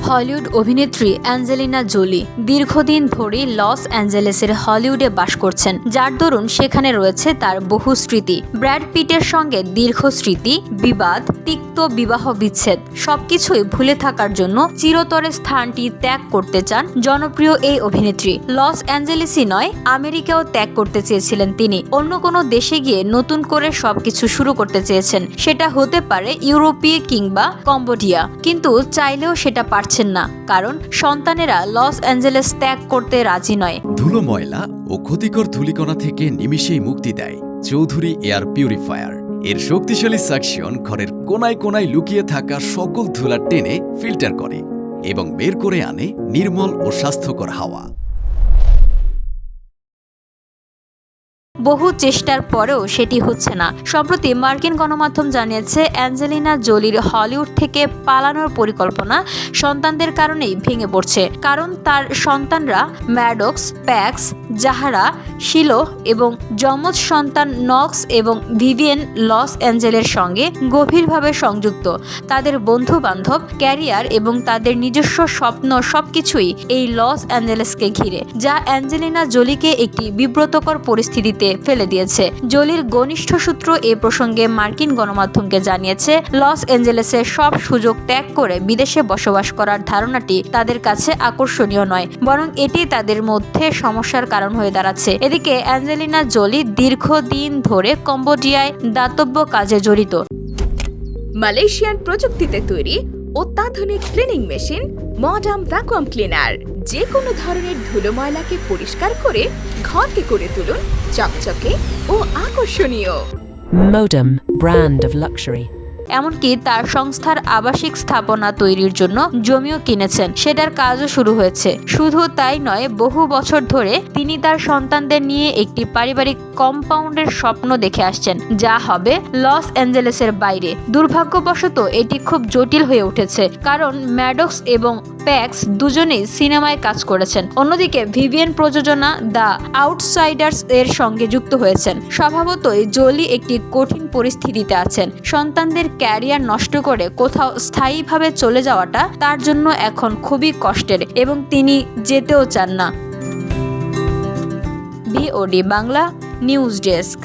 Hollywood অভিনেত্রী Angelina Jolie দীর্ঘদিন ধরেই লস অ্যাঞ্জেলেসের হলিউডে বাস করছেন, যার দরুন সেখানে রয়েছে তার বহু স্মৃতি। ব্র্যাড পিটের সঙ্গে দীর্ঘ স্মৃতি, বিবাদ, তিক্ত বিবাহ বিচ্ছেদ সবকিছুই ভুলে থাকার জন্য চিরতরে স্থানটি ত্যাগ করতে চান জনপ্রিয় এই অভিনেত্রী। লস অ্যাঞ্জেলেসই নয়, আমেরিকাও ত্যাগ করতে চেয়েছিলেন তিনি। অন্য কোনো দেশে গিয়ে নতুন করে সবকিছু শুরু করতে চেয়েছেন, সেটা হতে পারে ইউরোপীয় কিংবা কম্বোডিয়া, কিন্তু চাইলেও সেটা পারছেন না, কারণ সন্তানেরা লস অ্যাঞ্জেলেস ত্যাগ করতে রাজি নয়। ধুলো, ময়লা ও ক্ষতিকর ধূলিকণা থেকে নিমিষেই মুক্তি দেয় চৌধুরী এয়ার পিউরিফায়ার। এর শক্তিশালী সাকশন ঘরের কোনায় কোনায় লুকিয়ে থাকা সকল ধুলা টেনে ফিল্টার করে এবং বের করে আনে নির্মল ও স্বাস্থ্যকর হাওয়া। বহু চেষ্টার পরেও সেটি হচ্ছে না। সম্প্রতি মার্কিন গণমাধ্যম জানিয়েছে, অ্যাঞ্জেলিনা জোলির হলিউড থেকে পালানোর পরিকল্পনা সন্তানদের কারণেই ভেঙে পড়ছে। কারণ তার সন্তানরা ম্যাডক্স, প্যাক্স, জাহারা, শিলো এবং যমজ সন্তান নক্স এবং ভিভিয়েন লস অ্যাঞ্জেলের সঙ্গে গভীরভাবে সংযুক্ত। তাদের বন্ধু বান্ধব, ক্যারিয়ার এবং তাদের নিজস্ব স্বপ্ন সবকিছুই এই লস অ্যাঞ্জেলেসকে ঘিরে, যা অ্যাঞ্জেলিনা জোলিকে একটি বিব্রতকর পরিস্থিতিতে ফেলে দিয়েছে। জোলির ঘনিষ্ঠ সূত্র এ প্রসঙ্গে মার্কিন গণমাধ্যমকে জানিয়েছে, লস অ্যাঞ্জেলেসের সব সুযোগ ত্যাগ করে বিদেশে বসবাস করার ধারণাটি তাদের কাছে আকর্ষণীয় নয়, বরং এটি তাদের মধ্যে সমস্যার কারণ হয়ে দাঁড়াচ্ছে। এদিকে অ্যাঞ্জেলিনা জোলি দীর্ঘদিন ধরে কম্বোডিয়ায় দাতব্য কাজে জড়িত। মালয়েশিয়ান প্রযুক্তিতে তৈরি অত্যাধুনিক cleaning machine modern vacuum cleaner যে কোনো ধরনের ধুলো ময়লাকে পরিষ্কার করে ঘরকে করে তুলুন চকচকে ও আকর্ষণীয়। Modem, brand of luxury. এমনকি তার সংস্থার আবাসিক স্থাপনা তৈরির জন্য জমিও কিনেছেন, সেটার কাজও শুরু হয়েছে। শুধু তাই নয়, বহু বছর ধরে তিনি তার সন্তানদের নিয়ে একটি পারিবারিক কম্পাউন্ডের স্বপ্ন দেখে আসছেন, যা হবে লস অ্যাঞ্জেলেসের বাইরে। দুর্ভাগ্যবশত এটি খুব জটিল হয়ে উঠেছে, কারণ ম্যাডক্স এবং প্যাক্স দুজনেই সিনেমায় কাজ করেছেন। অন্যদিকে ভিভিয়েন প্রযোজনা দ্য আউটসাইডার্স এর সঙ্গে যুক্ত হয়েছেন। স্বভাবতই জোলি একটি কঠিন পরিস্থিতিতে আছেন। সন্তানদের ক্যারিয়ার নষ্ট করে কোথাও স্থায়ীভাবে চলে যাওয়াটা তার জন্য এখন খুবই কষ্টের এবং তিনি যেতেও চান না। VOD Bangla news desk.